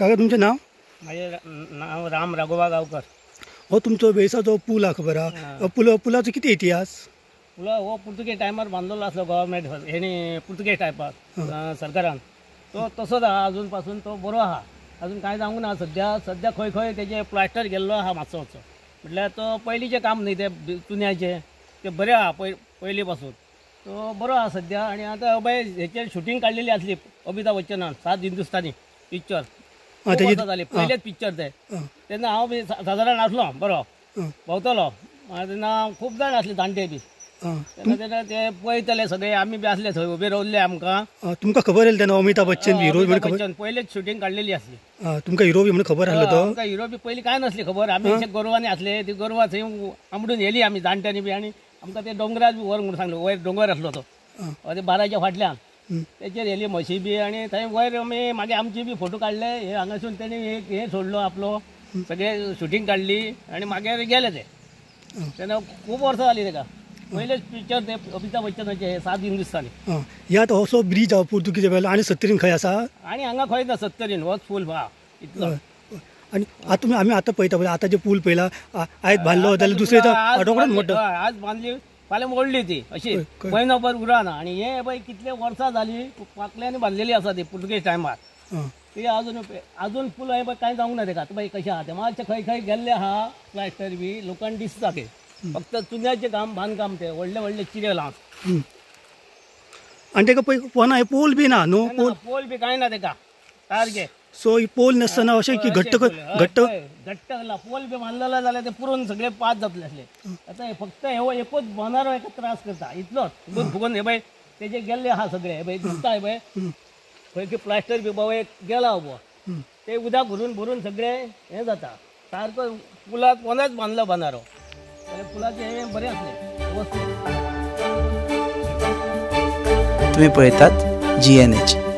काका तुमचें नाव? माझे नाव राम राघोबा गावकर. हो तुमचो वेसा जो पूल हा खबर हा पुलाचो किती इतिहास? पुला हो पुर्तुगेज टायमार बांधलेलो असलो गव्हर्मेंट हेणी पुर्तुगेज टायपार सरकारान तो तसोच आहा अजून पासून तो बरो आहा अजून काय सांगू ना. सध्या खंय खंय तेजे प्लास्टर गेल्लो आहा मातसो म्हटल्यार तो पयलींचें काम न्ही ते चुन्याचें ते बरें आहा पयलीं पासून तो बरो आहा सध्या. आनी आतां बाय हेचेर शुटींग काडलेली आसली अमिताभ बच्चनान 7 हिंदुस्तानी पिक्चर जाली पयलेच पिक्चर तेन्ना हांव बी सादारण आसलो बरो भोंवतलो तेन्ना खूब जाण आसले जाणटे बी तेन्ना ते पळयतले सगळे आमी बी आसले थंय उबे रावल्ले आमकां. तुमकां खबर आसली तेन्ना अमिताभ बच्चन हिरो बच्चन पयलेच शुटींग काडलेली आसली. तुमकां हिरो बी म्हणून खबर आसलो तो? आमकां हिरो बी पयलीं काय नासली खबर. आमी अशे गोरवांनी आसले ती गोरवां थंय आंबडून येयली आमी जाणट्यांनी बी आनी आमकां ते दोंगरार बी व्हर म्हणून सांगलो. वयर दोंगर आसलो तो ते बाराच्या फाटल्यान तेचेर येयली म्हशी बी आनी थंय वयर आमी मागीर आमची बी फोटो काडले. हे हांगासून तेणी एक हे सोडलो आपलो सगळे शुटींग काडली आनी मागीर गेले ते. तेन्ना खूब वर्सां जालीं ताका. पयलेच पिक्चर ते अमिताभ बच्चनाचे 7 हिंदुस्तानी. ह्यात असो ब्रिज हा पुर्तुगीज वेळेला आनी 70 खंय आसा? आनी हांगा खंय ना 70 होच फूल पहा इतलो. आनी आतां आमी आतां पळयता पळय आतां जे पूल पळयला आयज बांदलो जाल्यार दुसरे रोखडोच मोडटा. आज बांदली फाल्यां मोडली ती अशी म्हयनोभर उरना. आनी हे पळय कितले वर्सां जालीं पाकल्यांनी बांदलेली आसा ती पुर्तुगेज टायमार. ती अजून पूल हे पळय कांय जावंक ना ताका. पळय कशें आहा ते मातशे खंय खंय गेल्ले आहा प्लास्टर बी लोकांक दिसता ते फक्त चुन्याचें काम बांदकाम ते व्हडले व्हडले चिरे लावन. आनी ताका पळय पोना हे पोल बी ना न्हू? पोल बी कांय ना ताका सारकें. सो ही पोल नासतना अशें की घट्ट घट्ट पोल बी बांदलेलो जाल्यार ते पुरून सगळे पास जातले असले. आतां हे फक्त हे एकूच बनारो एका त्रास करता इतलोच फुगून फुगून. हे पळय तेजे गेल्ले आहा सगळे. हे पळय दिसता हे पळय खंय की प्लास्टर बी बाबा गेला उबो ते उदक भरून भरून सगळे हे जाता सारको. पुलाक कोणच बांदलो बनारो पुलाचे हे बरें आसले व्यवस्थीत. तुम्ही पळयतात GNH.